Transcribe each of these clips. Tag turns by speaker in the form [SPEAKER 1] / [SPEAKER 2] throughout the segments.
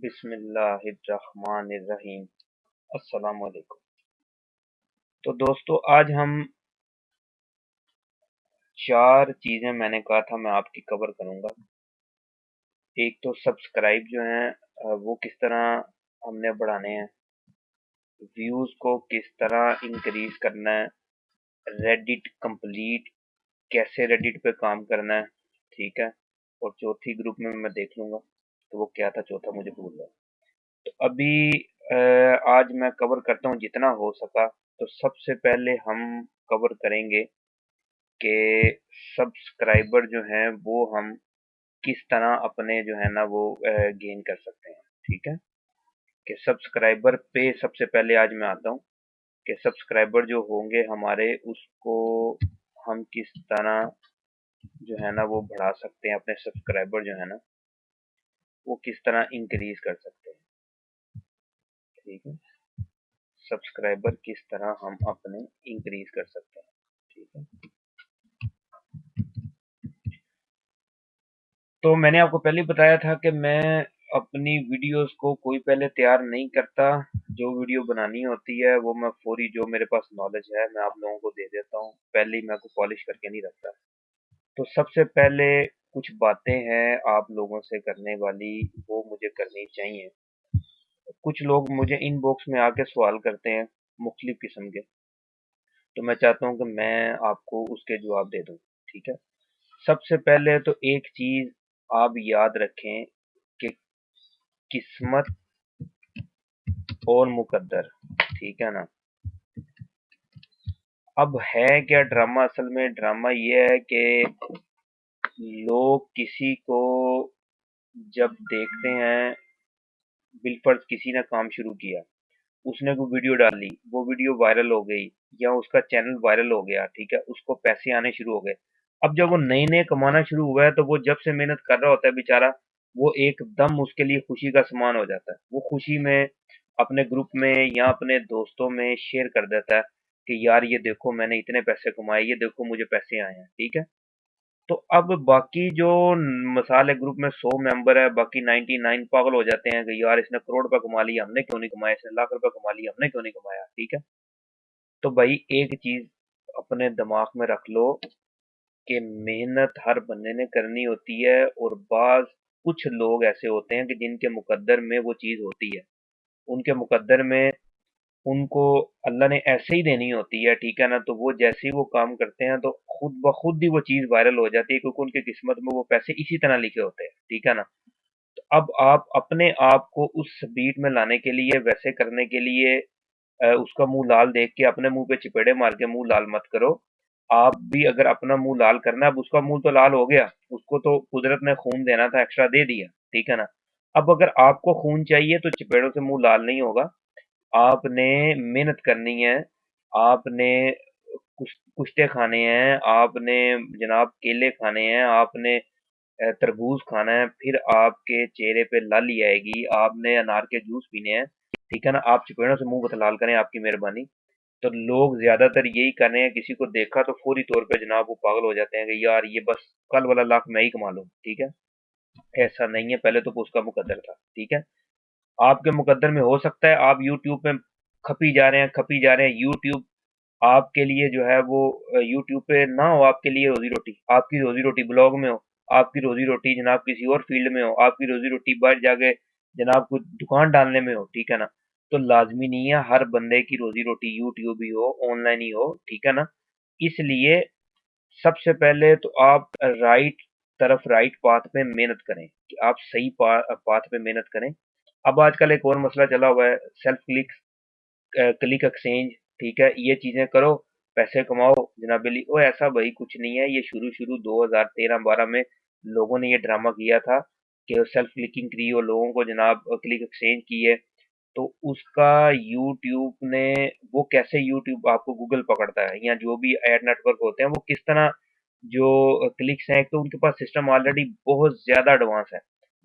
[SPEAKER 1] बिस्मिल्लाहिर्रहमानिर्रहीम। अस्सलाम वालेकुम। तो दोस्तों, आज हम चार चीजें मैंने कहा था मैं आपकी कवर करूंगा। एक तो सब्सक्राइब जो है वो किस तरह हमने बढ़ाने हैं, व्यूज को किस तरह इंक्रीज करना है, रेडिट कंप्लीट कैसे रेडिट पे काम करना है, ठीक है। और चौथी ग्रुप में मैं देख लूंगा, तो वो क्या था चौथा मुझे भूल गया। तो अभी आज मैं कवर करता हूँ जितना हो सका। तो सबसे पहले हम कवर करेंगे कि सब्सक्राइबर जो हैं वो हम किस तरह अपने जो है ना वो गेन कर सकते हैं, ठीक है। कि सब्सक्राइबर पे सबसे पहले आज मैं आता हूँ कि सब्सक्राइबर जो होंगे हमारे उसको हम किस तरह जो है ना वो बढ़ा सकते हैं, अपने सब्सक्राइबर जो है ना वो किस तरह इंक्रीज कर सकते हैं, ठीक है। सब्सक्राइबर किस तरह हम अपने इंक्रीज कर सकते हैं, ठीक है। तो मैंने आपको पहले ही बताया था कि मैं अपनी वीडियोस को कोई पहले तैयार नहीं करता। जो वीडियो बनानी होती है वो मैं फौरी जो मेरे पास नॉलेज है मैं आप लोगों को दे देता हूँ, पहले ही मैं को पॉलिश करके नहीं रखता। तो सबसे पहले कुछ बातें हैं आप लोगों से करने वाली, वो मुझे करनी चाहिए। कुछ लोग मुझे इनबॉक्स में आके सवाल करते हैं मुख्तलिफ किस्म के, तो मैं चाहता हूँ कि मैं आपको उसके जवाब दे दूँ, ठीक है। सबसे पहले तो एक चीज आप याद रखें कि किस्मत और मुकद्दर, ठीक है ना। अब है क्या ड्रामा, असल में ड्रामा ये है कि लोग किसी को जब देखते हैं, बिलफर्ज किसी ने काम शुरू किया, उसने कोई वीडियो डाली, वो वीडियो वायरल हो गई या उसका चैनल वायरल हो गया, ठीक है, उसको पैसे आने शुरू हो गए। अब जब वो नए नए कमाना शुरू हुआ है तो वो जब से मेहनत कर रहा होता है बेचारा, वो एकदम उसके लिए खुशी का समान हो जाता है। वो खुशी में अपने ग्रुप में या अपने दोस्तों में शेयर कर देता है कि यार ये देखो मैंने इतने पैसे कमाए, ये देखो मुझे पैसे आए हैं, ठीक है। तो अब बाकी जो मिसाल है ग्रुप में 100 मेंबर है, बाकी 99 पागल हो जाते हैं कि यार इसने करोड़ रुपए कमा लिया हमने क्यों नहीं कमाया, इसने लाख रुपए कमा लिया हमने क्यों नहीं कमाया, ठीक है। तो भाई एक चीज अपने दिमाग में रख लो कि मेहनत हर बंदे ने करनी होती है, और बाज कुछ लोग ऐसे होते हैं कि जिनके मुकद्दर में वो चीज होती है, उनके मुकद्दर में उनको अल्लाह ने ऐसे ही देनी होती है, ठीक है ना। तो वो जैसे ही वो काम करते हैं तो खुद ब खुद ही वो चीज वायरल हो जाती है, क्योंकि उनकी किस्मत में वो पैसे इसी तरह लिखे होते हैं, ठीक है ना। तो अब आप अपने आप को उस बीट में लाने के लिए, वैसे करने के लिए उसका मुंह लाल देख के अपने मुंह पे चिपेड़े मार के मुंह लाल मत करो। आप भी अगर अपना मुंह लाल करना है, अब उसका मुंह तो लाल हो गया, उसको तो कुदरत ने खून देना था, एक्स्ट्रा दे दिया, ठीक है ना। अब अगर आपको खून चाहिए तो चिपेड़ों से मुंह लाल नहीं होगा। आपने मेहनत करनी है, आपने कुश्ते खाने हैं, आपने जनाब केले खाने हैं, आपने तरबूज खाना है, फिर आपके चेहरे पे लाली आएगी, आपने अनार के जूस पीने हैं, ठीक है ना। आप चिपेड़ों से मुंह मत लाल करें, आपकी मेहरबानी। तो लोग ज्यादातर यही कर रहे हैं, किसी को देखा तो फौरी तौर पे जनाब वो पागल हो जाते हैं कि यार ये बस कल वाला लाख मैं ही कमा लूं, ठीक है। ऐसा नहीं है, पहले तो उसका मुकद्दर था, ठीक है। आपके मुकद्दर में हो सकता है आप यूट्यूब पे खपी जा रहे हैं, खपी जा रहे हैं। यूट्यूब आपके लिए जो है वो यूट्यूब पे ना हो, आपके लिए रोजी रोटी, आपकी रोजी रोटी ब्लॉग में हो, आपकी रोजी रोटी जनाब किसी और फील्ड में हो, आपकी रोजी रोटी बाहर जाके जनाब कुछ दुकान डालने में हो, ठीक है ना। तो लाजमी नहीं है हर बंदे की रोजी रोटी यूट्यूब ही हो, ऑनलाइन ही हो, ठीक है ना। इसलिए सबसे पहले तो आप राइट तरफ, राइट पाथ पे मेहनत करें, कि आप सही पाथ पे मेहनत करें। अब आजकल एक और मसला चला हुआ है, सेल्फ क्लिक, क्लिक एक्सचेंज, ठीक है। ये चीजें करो, पैसे कमाओ जनाबेली। ओ ऐसा भाई कुछ नहीं है, ये शुरू शुरू 2013-12 में लोगों ने ये ड्रामा किया था कि सेल्फ क्लिकिंग करी और लोगों को जनाब क्लिक एक्सचेंज की है। तो उसका यूट्यूब ने, वो कैसे यूट्यूब आपको गूगल पकड़ता है या जो भी एड नेटवर्क होते हैं वो किस तरह जो क्लिक्स हैं, एक तो उनके पास सिस्टम ऑलरेडी बहुत ज़्यादा एडवांस है।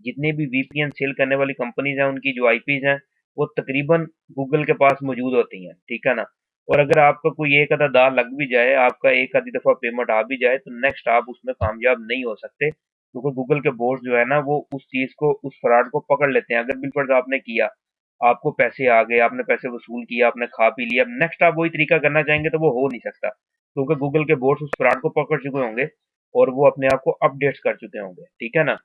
[SPEAKER 1] जितने भी वीपीएन सेल करने वाली कंपनीज़ हैं, उनकी जो आईपीज़ हैं, वो तकरीबन गूगल के पास मौजूद होती हैं, ठीक है ना? और अगर आपका कोई एक आधा दांव लग भी जाए, आपका एक आधी दफ़ा पेमेंट आ भी जाए, तो नेक्स्ट आप उसमें कामयाब नहीं हो सकते, क्योंकि गूगल के बोर्ड जो है ना, वो उस चीज़ को, उस फ्रॉड को पकड़ लेते हैं। अगर बिलफर्ज आपने किया, आपको पैसे आ गए, आपने पैसे वसूल किया, आपने खा पी लिया, अब नेक्स्ट आप वही तरीका करना चाहेंगे तो वो हो नहीं सकता, क्योंकि गूगल के बोर्ड्स उस फ्रॉड को पकड़ चुके होंगे और वो अपने आप को अपडेट्स कर चुके होंगे, ठीक है ना?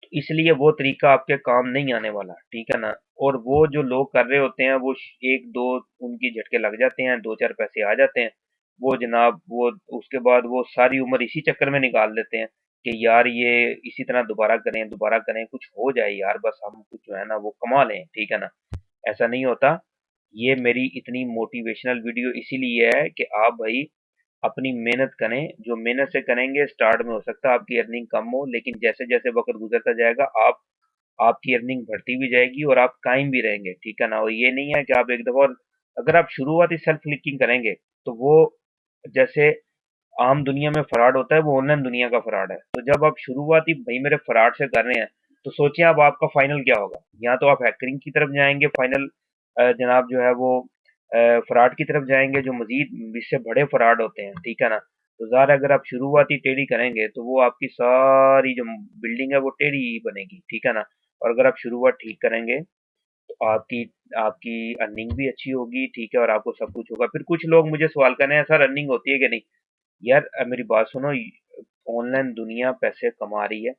[SPEAKER 1] तो इसलिए वो तरीका आपके काम नहीं आने वाला, ठीक है ना? और वो जो लोग कर रहे होते हैं, वो एक दो उनकी झटके लग जाते हैं, दो चार पैसे आ जाते हैं, वो जनाब वो उसके बाद वो सारी उम्र इसी चक्कर में निकाल देते हैं कि यार ये इसी तरह दोबारा करें, कुछ हो जाए यार, बस हम कुछ जो है ना वो कमा लें, ठीक है ना? ऐसा नहीं होता। ये मेरी इतनी मोटिवेशनल वीडियो इसीलिए है कि आप भाई अपनी मेहनत करें। जो मेहनत से करेंगे, स्टार्ट में हो सकता है आपकी अर्निंग कम हो, लेकिन जैसे जैसे वक्त गुजरता जाएगा आप आपकी अर्निंग बढ़ती भी जाएगी और आप कायम भी रहेंगे, ठीक है ना? और ये नहीं है कि आप एक दफा, और अगर आप शुरुआती सेल्फ क्लिकिंग करेंगे तो वो, जैसे आम दुनिया में फ्रॉड होता है, वो ऑनलाइन दुनिया का फ्रॉड है। तो जब आप शुरुआती भाई मेरे फ्रॉड से कर रहे हैं, तो सोचिए अब आपका फाइनल क्या होगा। या तो आप हैकरिंग की तरफ जाएंगे, फाइनल जनाब जो है वो फ्रॉड की तरफ जाएंगे, जो मजीद इससे बड़े फ्रॉड होते हैं, ठीक है ना? तो ज़ाहिर है, अगर आप शुरुआती टेढ़ी करेंगे तो वो आपकी सारी जो बिल्डिंग है वो टेढ़ी ही बनेगी, ठीक है ना? और अगर आप शुरुआत ठीक करेंगे तो आपकी आपकी अर्निंग भी अच्छी होगी, ठीक है, और आपको सब कुछ होगा। फिर कुछ लोग मुझे सवाल करने हैं, सर अर्निंग होती है कि नहीं? यार मेरी बात सुनो, ऑनलाइन दुनिया पैसे कमा रही है।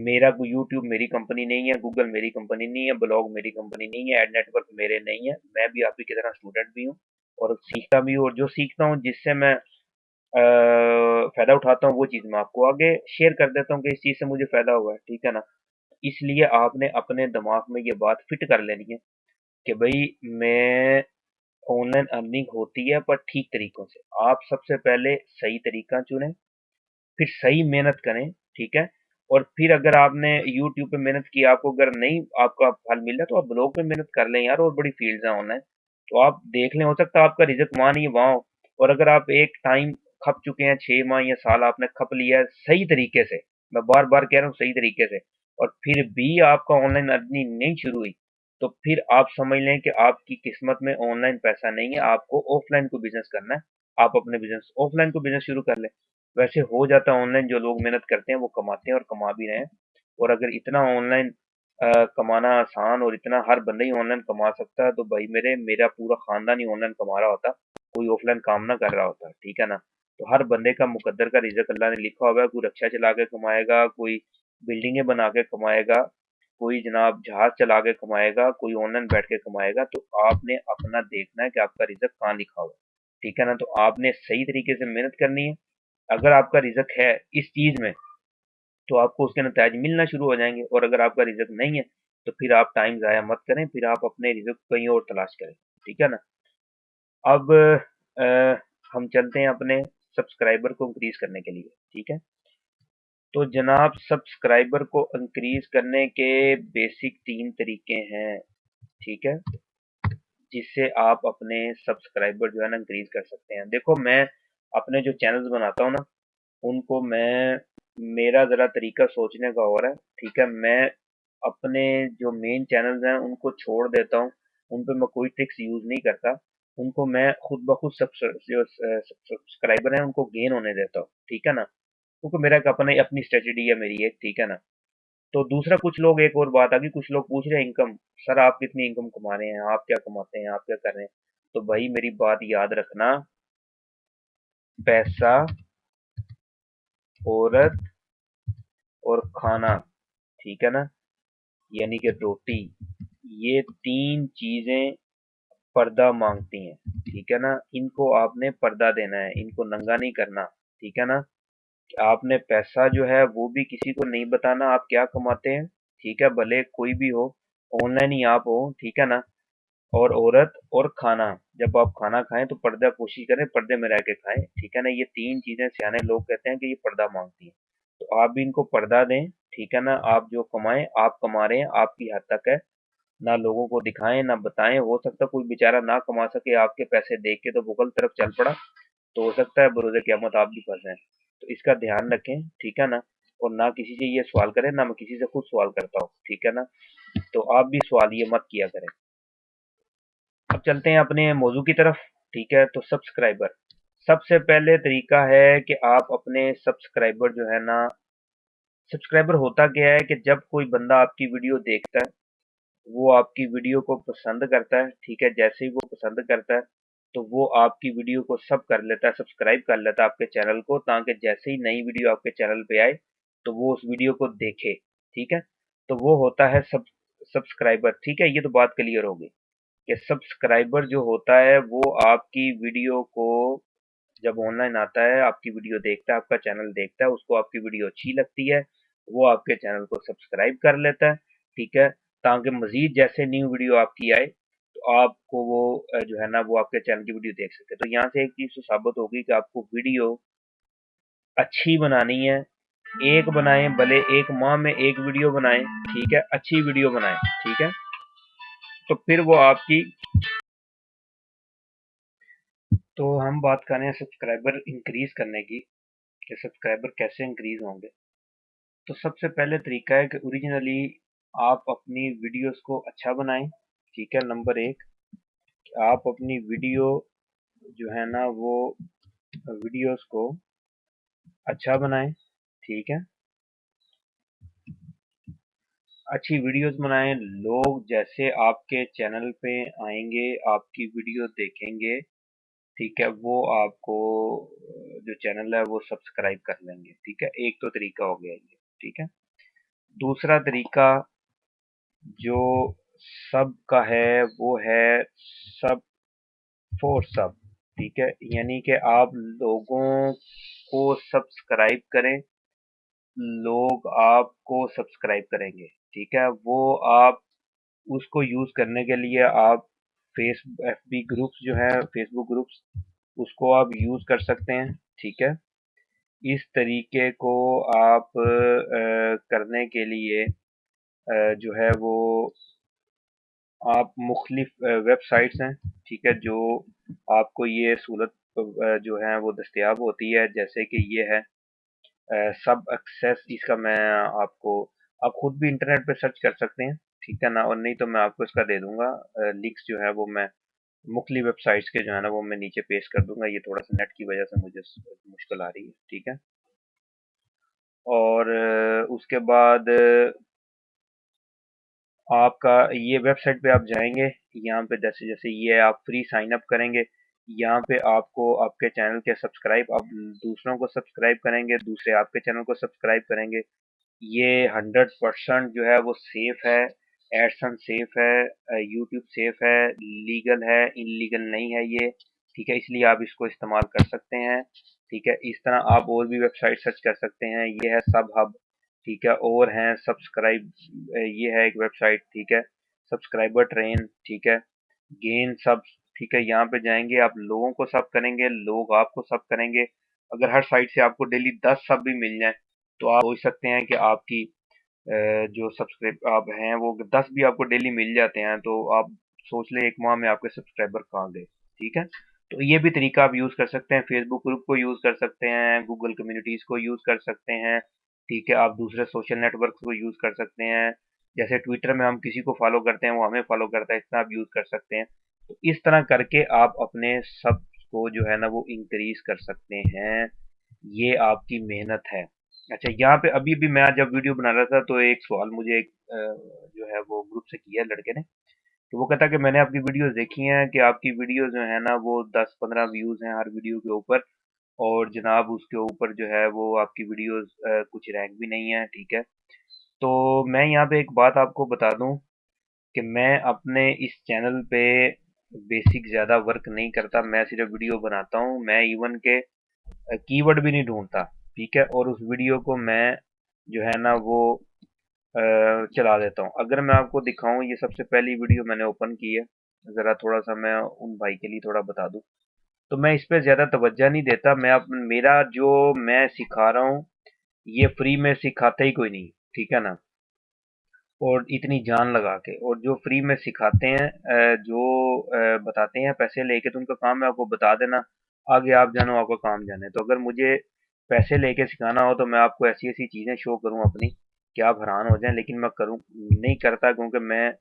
[SPEAKER 1] मेरा यूट्यूब मेरी कंपनी नहीं है, गूगल मेरी कंपनी नहीं है, ब्लॉग मेरी कंपनी नहीं है, एड नेटवर्क मेरे नहीं है। मैं भी आप ही की तरह स्टूडेंट भी हूँ और सीखता भी हूँ, और जो सीखता हूँ, जिससे मैं फायदा उठाता हूँ, वो चीज़ मैं आपको आगे शेयर कर देता हूँ कि इस चीज़ से मुझे फायदा हुआ है, ठीक है ना? इसलिए आपने अपने दिमाग में ये बात फिट कर लेनी है कि भाई मैं, ऑनलाइन अर्निंग होती है पर ठीक तरीकों से। आप सबसे पहले सही तरीका चुनें, फिर सही मेहनत करें, ठीक है? और फिर अगर आपने यूट्यूब पे मेहनत की, आपको अगर नहीं आपका फल मिल रहा, तो आप ब्लॉग पे मेहनत कर लें यार, और बड़ी फील्ड्स हैं ऑनलाइन। तो आप देख लें, हो सकता है आपका रिज़्क वहाँ नहीं वहाँ हो। और अगर आप एक टाइम खप चुके हैं, 6 माह या साल आपने खप लिया है सही तरीके से, मैं बार-बार कह रहा हूँ सही तरीके से, और फिर भी आपका ऑनलाइन अर्निंग नहीं शुरू हुई, तो फिर आप समझ लें कि आपकी किस्मत में ऑनलाइन पैसा नहीं है, आपको ऑफलाइन को बिज़नेस करना है। आप अपने बिज़नेस ऑफलाइन को बिज़नेस शुरू कर लें। वैसे हो जाता है ऑनलाइन, जो लोग मेहनत करते हैं वो कमाते हैं और कमा भी रहे हैं। और अगर इतना ऑनलाइन कमाना आसान, और इतना हर बंदा ही ऑनलाइन कमा सकता है, तो भाई मेरा पूरा खानदान ही ऑनलाइन कमा रहा होता, कोई ऑफलाइन काम ना कर रहा होता, ठीक है ना? तो हर बंदे का मुकद्दर का रिज़्क अल्लाह ने लिखा हुआ है। कोई रक्षा चला के कमाएगा, कोई बिल्डिंगें बना के कमाएगा, कोई जनाब जहाज चला के कमाएगा, कोई ऑनलाइन बैठ के कमाएगा। तो आपने अपना देखना है कि आपका रिज़्क कहाँ लिखा हुआ है, ठीक है ना? तो आपने सही तरीके से मेहनत करनी है। अगर आपका रिज़्क है इस चीज़ में, तो आपको उसके नतायज मिलना शुरू हो जाएँगे, और अगर आपका रिज़्क नहीं है, तो फिर आप टाइम ज़ाया मत करें, फिर आप अपने रिज़्क कहीं और तलाश करें, ठीक है ना? अब हम चलते हैं अपने सब्सक्राइबर को इंक्रीज़ करने के लिए, ठीक है? तो जनाब, सब्सक्राइबर को इंक्रीज़ करने के बेसिक 3 तरीके हैं, ठीक है? जिससे आप अपने सब्सक्राइबर जो है ना इंक्रीज़ कर सकते हैं। देखो, मैं अपने जो चैनल्स बनाता हूँ ना, उनको मैं, मेरा ज़रा तरीका सोचने का और है, ठीक है? मैं अपने जो मेन चैनल्स हैं उनको छोड़ देता हूँ, उन पे मैं कोई ट्रिक्स यूज़ नहीं करता। उनको मैं खुद ब खुद सब्सक्राइबर हैं उनको गेन होने देता हूँ, ठीक है ना? क्योंकि मेरा एक अपना अपनी स्ट्रेटजी है मेरी एक, ठीक है ना? तो दूसरा, कुछ लोग, एक और बात आ गई, कुछ लोग पूछ रहे हैं इनकम, सर आप कितनी इनकम कमा रहे हैं, आप क्या कमाते हैं, आप क्या कर रहे हैं? तो भाई मेरी बात याद रखना, पैसा, औरत और खाना, ठीक है ना? यानी कि रोटी, ये 3 चीजें पर्दा मांगती हैं, ठीक है ना? इनको आपने पर्दा देना है, इनको नंगा नहीं करना, ठीक है ना? आपने पैसा जो है वो भी किसी को नहीं बताना आप क्या कमाते हैं, ठीक है, भले कोई भी हो, ऑनलाइन ही आप हो, ठीक है ना? और औरत और खाना, जब आप खाना खाएं तो पर्दा, कोशिश करें पर्दे में रह के खाएं, ठीक है ना? ये 3 चीजें सियाने लोग कहते हैं कि ये पर्दा मांगती हैं, तो आप भी इनको पर्दा दें, ठीक है ना? आप जो कमाएं, आप कमा रहे हैं, आपकी हद तक है, ना लोगों को दिखाएं ना बताएं। हो सकता है कोई बेचारा ना कमा सके, आपके पैसे देख के तो वो गलत तरफ चल पड़ा, तो हो सकता है बरोज़े क़यामत आप भी फँस जाएँ। तो इसका ध्यान रखें, ठीक है ना? और ना किसी से ये सवाल करें, ना मैं किसी से खुद सवाल करता हूँ, ठीक है ना? तो आप भी सवाल ये मत किया करें। अब चलते हैं अपने मौजू की तरफ, ठीक है? तो सब्सक्राइबर, सबसे पहले तरीका है कि आप अपने सब्सक्राइबर जो है ना, सब्सक्राइबर होता क्या है कि जब कोई बंदा आपकी वीडियो देखता है, वो आपकी वीडियो को पसंद करता है, ठीक है? जैसे ही वो पसंद करता है, तो वो आपकी वीडियो को सब कर लेता है, सब्सक्राइब कर लेता है आपके चैनल को, ताकि जैसे ही नई वीडियो आपके चैनल पे आए, तो वो उस वीडियो को देखे, ठीक है? तो वो होता है सब्सक्राइबर, ठीक है? ये तो बात क्लियर होगी कि सब्सक्राइबर जो होता है वो आपकी वीडियो को जब ऑनलाइन आता है, आपकी वीडियो देखता है, आपका चैनल देखता है, उसको आपकी वीडियो अच्छी लगती है, वो आपके चैनल को सब्सक्राइब कर लेता है, ठीक है? ताकि मज़ीद जैसे न्यू वीडियो आपकी आए, तो आपको वो जो है ना, वो आपके चैनल की वीडियो देख सके। तो यहाँ से एक चीज़ तो साबित होगी कि आपको वीडियो अच्छी बनानी है, एक बनाएँ, भले 1 माह में 1 वीडियो बनाएँ, ठीक है? अच्छी वीडियो बनाएँ, ठीक है? तो फिर वो आपकी तो हम बात कर रहे हैं सब्सक्राइबर इंक्रीज़ करने की, कि सब्सक्राइबर कैसे इंक्रीज़ होंगे। तो सबसे पहले तरीका है कि ओरिजिनली आप अपनी वीडियोस को अच्छा बनाएं, ठीक है? नंबर 1, आप अपनी वीडियो जो है ना, वो वीडियोस को अच्छा बनाएं, ठीक है? अच्छी वीडियोस बनाएं, लोग जैसे आपके चैनल पे आएंगे, आपकी वीडियो देखेंगे, ठीक है? वो आपको जो चैनल है वो सब्सक्राइब कर लेंगे, ठीक है? एक तो तरीका हो गया ये, ठीक है? दूसरा तरीका जो सब का है वो है सब फॉर सब, ठीक है? यानी कि आप लोगों को सब्सक्राइब करें, लोग आपको सब्सक्राइब करेंगे, ठीक है? वो आप उसको यूज करने के लिए आप फेस एफबी ग्रुप्स जो है, फेसबुक ग्रुप्स, उसको आप यूज कर सकते हैं, ठीक है? इस तरीके को आप करने के लिए जो है वो आप मुख्तलिफ वेबसाइट्स हैं, ठीक है? जो आपको ये सहूलत जो है वो दस्तयाब होती है, जैसे कि ये है सब एक्सेस, इसका मैं आपको, आप खुद भी इंटरनेट पे सर्च कर सकते हैं, ठीक है ना? और नहीं तो मैं आपको इसका दे दूंगा, लिंक्स जो है वो मैं मुख्तलिफ वेबसाइट्स के जो है ना वो मैं नीचे पेश कर दूंगा। ये थोड़ा सा नेट की वजह से मुझे मुश्किल आ रही है, ठीक है? और उसके बाद आपका ये वेबसाइट पे आप जाएंगे, यहाँ पे जैसे जैसे ये आप फ्री साइन अप करेंगे, यहाँ पे आपको आपके चैनल के सब्सक्राइब, आप दूसरों को सब्सक्राइब करेंगे, दूसरे आपके चैनल को सब्सक्राइब करेंगे। ये 100% जो है वो सेफ है, एडसन सेफ है, यूट्यूब सेफ है, लीगल है, इनलीगल नहीं है ये, ठीक है? इसलिए आप इसको इस्तेमाल कर सकते हैं, ठीक है? इस तरह आप और भी वेबसाइट सर्च कर सकते हैं। ये है सब हब, ठीक है? और हैं सब्सक्राइब, ये है एक वेबसाइट, ठीक है? सब्सक्राइबर ट्रेन, ठीक है? गेन सब, ठीक है? यहाँ पे जाएंगे, आप लोगों को सब करेंगे, लोग आपको सब करेंगे। अगर हर साइट से आपको डेली 10 सब भी मिल जाए, तो आप सोच सकते हैं कि आपकी जो सब्सक्राइब आप हैं वो 10 भी आपको डेली मिल जाते हैं, तो आप सोच लें 1 माह में आपके सब्सक्राइबर कहाँ गए, ठीक है? तो ये भी तरीका आप यूज़ कर सकते हैं, फेसबुक ग्रुप को यूज़ कर सकते हैं, गूगल कम्युनिटीज़ को यूज़ कर सकते हैं, ठीक है? आप दूसरे सोशल नेटवर्क को यूज़ कर सकते हैं, जैसे ट्विटर में हम किसी को फॉलो करते हैं, वो हमें फॉलो करता है, इस तरह आप यूज़ कर सकते हैं। तो इस तरह करके आप अपने सब को जो है ना वो इंक्रीज कर सकते हैं, ये आपकी मेहनत है। अच्छा, यहाँ पे अभी-अभी मैं जब वीडियो बना रहा था, तो एक सवाल मुझे एक जो है वो ग्रुप से किया लड़के ने, तो वो कहता कि मैंने आपकी वीडियोस देखी हैं कि आपकी वीडियो जो है ना वो 10-15 व्यूज़ हैं हर वीडियो के ऊपर, और जनाब उसके ऊपर जो है वो आपकी वीडियोस कुछ रैंक भी नहीं है, ठीक है? तो मैं यहाँ पे एक बात आपको बता दूं कि मैं अपने इस चैनल पे बेसिक ज़्यादा वर्क नहीं करता, मैं सिर्फ वीडियो बनाता हूँ, मैं इवन के कीवर्ड भी नहीं ढूंढता, ठीक है? और उस वीडियो को मैं जो है ना वो चला देता हूँ। अगर मैं आपको दिखाऊं, ये सबसे पहली वीडियो मैंने ओपन की है, ज़रा थोड़ा सा मैं उन भाई के लिए थोड़ा बता दूं, तो मैं इस पे ज़्यादा तवज्जो नहीं देता। मेरा जो मैं सिखा रहा हूँ, ये फ्री में सिखाता ही कोई नहीं, ठीक है ना? और इतनी जान लगा के, और जो फ्री में सिखाते हैं, जो बताते हैं पैसे लेके, तो उनका काम है आपको बता देना, आगे आप जानो, आपका काम जाने। तो अगर मुझे पैसे लेके सिखाना हो तो मैं आपको ऐसी ऐसी चीज़ें शो करूँ अपनी कि आप हैरान हो जाएं, लेकिन मैं करूँ नहीं करता, क्योंकि मैं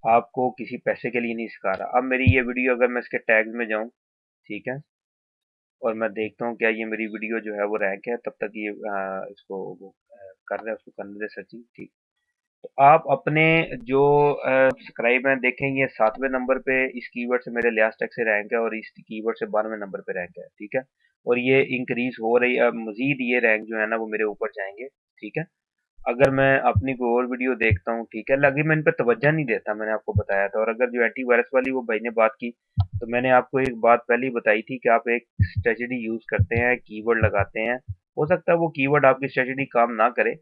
[SPEAKER 1] आपको किसी पैसे के लिए नहीं सिखा रहा। अब मेरी ये वीडियो अगर मैं इसके टैग्स में जाऊँ, ठीक है, और मैं देखता हूँ क्या ये मेरी वीडियो जो है वो रैंक है, तब तक ये इसको वो कर रहे हैं, उसको करने दे सर्चिंग, ठीक। तो आप अपने जो सब्सक्राइब हैं देखें, ये 7वें नंबर पे इस कीवर्ड से मेरे लिहाज तक से रैंक है, और इस कीवर्ड से 12वें नंबर पे रैंक है, ठीक है। और ये इंक्रीज हो रही है, अब मजीद ये रैंक जो है ना वो मेरे ऊपर जाएंगे, ठीक है। अगर मैं अपनी कोई और वीडियो देखता हूँ, ठीक है, लगे मैं इन पर तवज्जो नहीं देता, मैंने आपको बताया था। और अगर जो एंटीवायरस वाली वो भाई ने बात की, तो मैंने आपको एक बात पहले ही बताई थी कि आप एक स्ट्रेटजी यूज करते हैं, कीवर्ड लगाते हैं, हो सकता है वो कीवर्ड आपकी स्ट्रेटजी काम ना करे,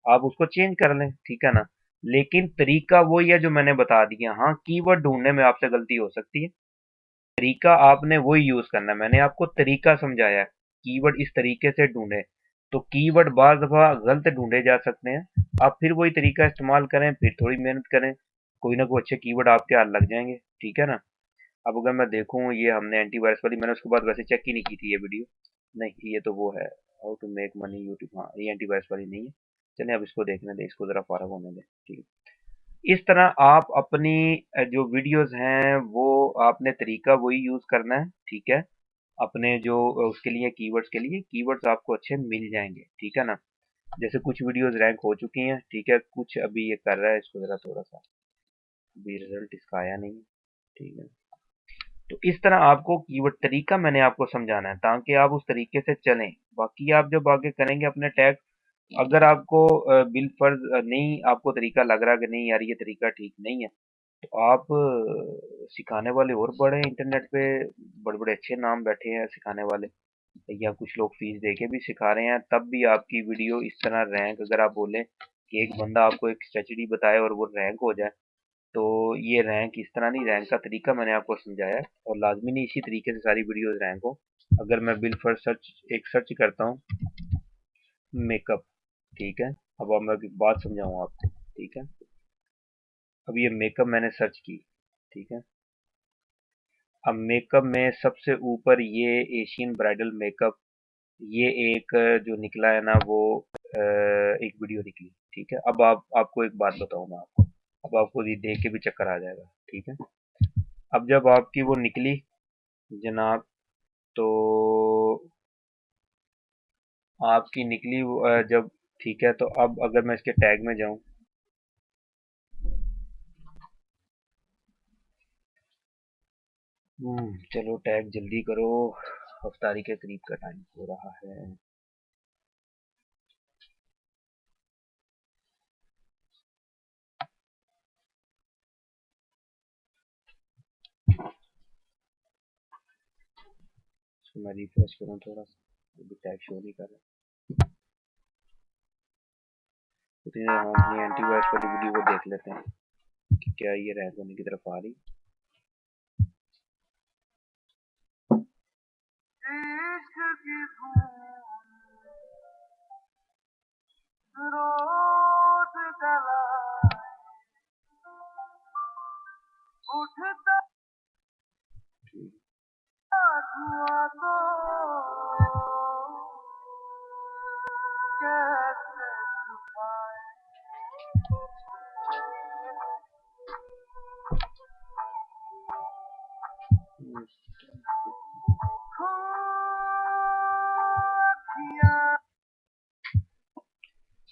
[SPEAKER 1] आप उसको चेंज कर लें, ठीक है ना। लेकिन तरीका वही है जो मैंने बता दिया। हाँ, कीवर्ड ढूंढने में आपसे गलती हो सकती है, तरीका आपने वही यूज करना है। मैंने आपको तरीका समझाया है, कीवर्ड इस तरीके से ढूंढे। तो कीवर्ड बाज दफा गलत ढूंढे जा सकते हैं, आप फिर वही तरीका इस्तेमाल करें, फिर थोड़ी मेहनत करें, कोई ना कोई अच्छे कीवर्ड आपके हाथ लग जाएंगे, ठीक है ना। अब अगर मैं देखूं, ये हमने एंटीवायरस वाली मैंने उसके बाद वैसे चेक ही नहीं की थी ये वीडियो। नहीं, ये तो वो है how to make money YouTube, हाँ ये एंटीवायरस वाली नहीं है। चलिए अब इसको देखने दें, इसको जरा फारग होने दें, ठीक है। इस तरह आप अपनी जो वीडियोस हैं वो आपने तरीका वही यूज करना है, ठीक है। अपने जो उसके लिए कीवर्ड्स के लिए कीवर्ड्स आपको अच्छे मिल जाएंगे, ठीक है ना। जैसे कुछ वीडियोस रैंक हो चुकी हैं, ठीक है, कुछ अभी ये कर रहा है, इसको जरा थोड़ा सा, अभी रिजल्ट इसका आया नहीं है, ठीक है। तो इस तरह आपको कीवर्ड तरीका मैंने आपको समझाना है, ताकि आप उस तरीके से चलें। बाकी आप जब आगे करेंगे अपने टैग, अगर आपको बिल फर्ज नहीं, आपको तरीका लग रहा है कि नहीं यार ये तरीका ठीक नहीं है, तो आप सिखाने वाले और बड़े इंटरनेट पे, बड़े बड़े अच्छे नाम बैठे हैं सिखाने वाले, या कुछ लोग फीस दे के भी सिखा रहे हैं, तब भी आपकी वीडियो इस तरह रैंक, अगर आप बोलें कि एक बंदा आपको एक स्ट्रेटजी बताए और वो रैंक हो जाए, तो ये रैंक इस तरह नहीं, रैंक का तरीका मैंने आपको समझाया है, और लाजमी नहीं इसी तरीके से सारी वीडियोस रैंक हो। अगर मैं बिल फर्स्ट सर्च एक सर्च करता हूँ, मेकअप, ठीक है, अब मैं एक बात समझाऊँ आपको, ठीक है। अब ये मेकअप मैंने सर्च की, ठीक है। अब मेकअप में सबसे ऊपर ये एशियन ब्राइडल मेकअप, ये एक जो निकला है ना वो एक वीडियो निकली, ठीक है। अब आप आपको एक बात बताऊँ मैं आपको, अब आपको ये देख के भी चक्कर आ जाएगा, ठीक है। अब जब आपकी वो निकली जनाब, तो आपकी निकली जब, ठीक है, तो अब अगर मैं इसके टैग में जाऊं, चलो टैग जल्दी करो, अफ्तारी के करीब का टाइम हो रहा है। इसको मैं रिफ्रेश करूं थोड़ा सा, अभी टैग शो नहीं कर रहा। तो हम अपनी एंटीवायरस वाली वीडियो को देख लेते हैं कि क्या ये रैंक होने की तरफ आ रही।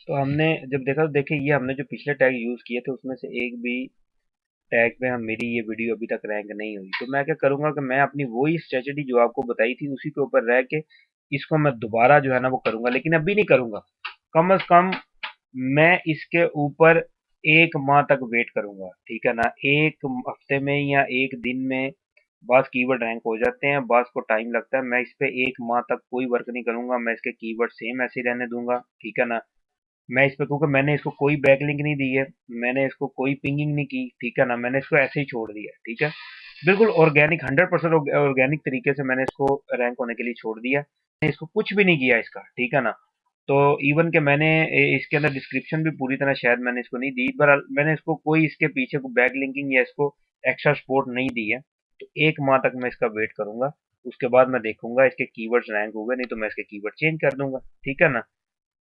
[SPEAKER 1] तो हमने जब देखा, तो देखिए ये हमने जो पिछले टैग यूज किए थे उसमें से एक भी टैग पे हम, मेरी ये वीडियो अभी तक रैंक नहीं हुई। तो मैं क्या करूंगा कि मैं अपनी वही स्ट्रेटजी जो आपको बताई थी उसी के ऊपर रह के इसको मैं दोबारा जो है ना वो करूंगा, लेकिन अभी नहीं करूंगा। कम से कम मैं इसके ऊपर 1 माह तक वेट करूंगा, ठीक है ना। 1 हफ्ते में या 1 दिन में बास कीवर्ड रैंक हो जाते हैं, बास को टाइम लगता है। मैं इस पे 1 माह तक कोई वर्क नहीं करूंगा, मैं इसके कीवर्ड सेम ऐसे ही रहने दूंगा, ठीक है ना। मैं इस पे, क्योंकि मैंने इसको कोई बैकलिंक नहीं दी है, मैंने इसको कोई पिंगिंग नहीं की, ठीक है ना, मैंने इसको ऐसे ही छोड़ दिया, ठीक है। बिल्कुल ऑर्गेनिक, 100% ऑर्गेनिक तरीके से मैंने इसको रैंक होने के लिए छोड़ दिया, मैंने इसको कुछ भी नहीं किया इसका, ठीक है ना। तो इवन के मैंने इसके अंदर डिस्क्रिप्शन भी पूरी तरह शायद मैंने इसको नहीं दी, पर मैंने इसको कोई इसके पीछे को बैक लिंकिंग या इसको एक्स्ट्रा सपोर्ट नहीं दी है। तो 1 माह तक मैं इसका वेट करूंगा, उसके बाद मैं देखूंगा इसके कीवर्ड्स रैंक हुए, नहीं तो मैं इसके कीवर्ड चेंज कर दूंगा, ठीक है ना।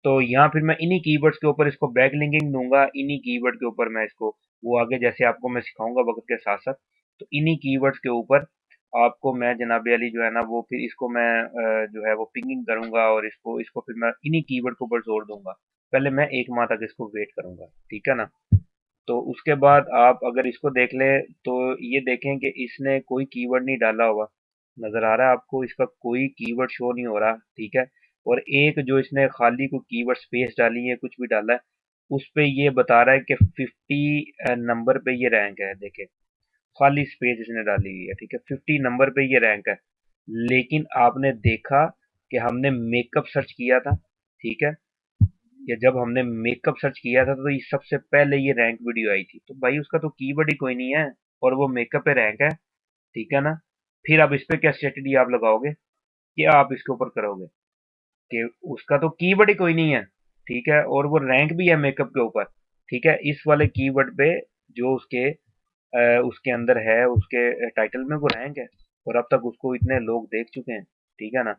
[SPEAKER 1] तो यहाँ फिर मैं इन्हीं कीवर्ड्स के ऊपर इसको बैक लिंकिंग दूंगा, इन्हीं कीवर्ड के ऊपर मैं इसको वो आगे जैसे आपको मैं सिखाऊंगा वक्त के साथ साथ, तो इन्हीं कीवर्ड्स के ऊपर आपको मैं जनाब अली जो है ना वो फिर इसको मैं जो है वो पिंगिंग करूंगा, और इसको इसको फिर मैं इन्हीं कीवर्ड के ऊपर जोड़ दूंगा। पहले मैं 1 माह तक इसको वेट करूंगा, ठीक है ना। तो उसके बाद आप अगर इसको देख ले तो ये देखें कि इसने कोई कीवर्ड नहीं डाला हुआ, नजर आ रहा है आपको, इसका कोई कीवर्ड शो नहीं हो रहा, ठीक है। और एक जो इसने खाली कोई कीवर्ड स्पेस डाली है, कुछ भी डाला है, उस पे ये बता रहा है कि 50 नंबर पे ये रैंक है, देखे खाली स्पेस इसने डाली हुई है, ठीक है, 50 नंबर पे ये रैंक है। लेकिन आपने देखा कि हमने मेकअप सर्च किया था, ठीक है, या जब हमने मेकअप सर्च किया था तो ये सबसे पहले ये रैंक वीडियो आई थी, तो भाई उसका तो कीवर्ड ही कोई नहीं है, और वो मेकअप पे रैंक है, ठीक है ना। फिर अब इस पे क्या स्ट्रेटजी आप लगाओगे, क्या आप इसके ऊपर करोगे कि उसका तो कीवर्ड ही कोई नहीं है, ठीक है, और वो रैंक भी है मेकअप के ऊपर, ठीक है, इस वाले कीवर्ड पे जो उसके अंदर है, उसके टाइटल में वो रैंक है, और अब तक उसको इतने लोग देख चुके हैं, ठीक है ना।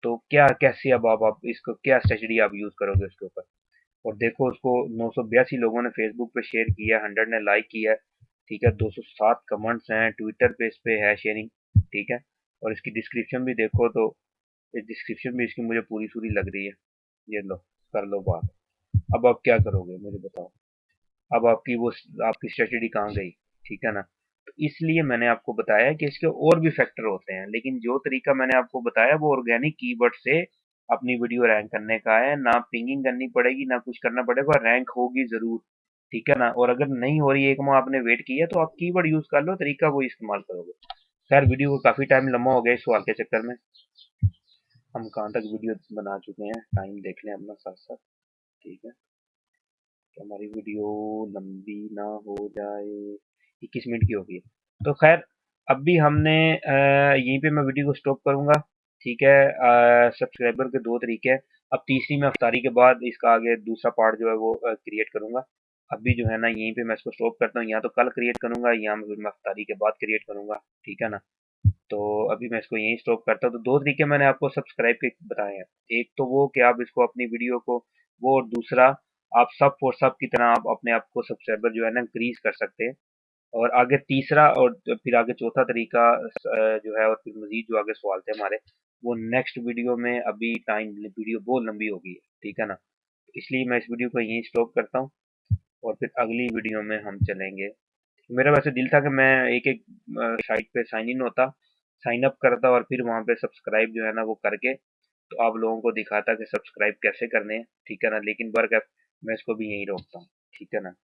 [SPEAKER 1] तो क्या कैसे अब आप इसको क्या स्ट्रेटजी आप यूज करोगे उसके ऊपर। और देखो उसको 982 लोगों ने फेसबुक पे शेयर किया, 100 ने लाइक किया है, ठीक है, 207 कमेंट्स हैं, ट्विटर पे इस पे है शेयरिंग, ठीक है। और इसकी डिस्क्रिप्शन भी देखो तो इस डिस्क्रिप्शन भी इसकी मुझे पूरी सूरी लग रही है। ये लो, कर लो बात। अब आप क्या करोगे मुझे बताओ, अब आपकी स्ट्रेटजी कहाँ गई, ठीक है ना। तो इसलिए मैंने आपको बताया कि इसके और भी फैक्टर होते हैं, लेकिन जो तरीका मैंने आपको बताया वो ऑर्गेनिक कीवर्ड से अपनी वीडियो रैंक करने का है, ना पिंगिंग करनी पड़ेगी ना कुछ करना पड़ेगा, रैंक होगी जरूर, ठीक है ना। और अगर नहीं हो रही है, 1 माह आपने वेट किया, तो आप कीवर्ड यूज कर लो, तरीका वो इस्तेमाल करोगे। खैर वीडियो को काफी टाइम लंबा हो गया इस सवाल के चक्कर में। हम कहाँ तक वीडियो बना चुके हैं, टाइम देख लें अपना साथ साथ, ठीक है, कि हमारी वीडियो लंबी ना हो जाए। 21 मिनट की होगी। तो खैर अभी हमने यहीं पे मैं वीडियो को स्टॉप करूंगा, ठीक है। सब्सक्राइबर के दो तरीके हैं। अब तीसरी मैं अफ्तारी के बाद इसका आगे दूसरा पार्ट जो है वो क्रिएट करूंगा। अभी जो है ना यहीं पे मैं इसको स्टॉप करता हूँ, या तो कल क्रिएट करूंगा या फिर मैं अफ्तारी के बाद क्रिएट करूंगा, ठीक है ना। तो अभी मैं इसको यहीं स्टॉप करता हूँ। तो दो तरीके मैंने आपको सब्सक्राइब के बताए हैं, एक तो वो कि आप इसको अपनी वीडियो को वो, और दूसरा आप सब फॉर सब की तरह आप अपने आप को सब्सक्राइबर जो है ना इंक्रीज कर सकते हैं। और आगे तीसरा और फिर आगे चौथा तरीका जो है, और फिर मजीद जो आगे सवाल थे हमारे वो नेक्स्ट वीडियो में, अभी टाइम वीडियो बहुत लंबी हो गई है, ठीक है ना। इसलिए मैं इस वीडियो को यहीं स्टॉप करता हूँ, और फिर अगली वीडियो में हम चलेंगे। मेरा वैसे दिल था कि मैं एक एक साइट पे साइन इन होता, साइन अप करता, और फिर वहां पे सब्सक्राइब जो है ना वो करके तो आप लोगों को दिखाता कि सब्सक्राइब कैसे करने हैं, ठीक है ना। लेकिन वर्क मैं इसको भी यहीं रोकता हूँ, ठीक है ना।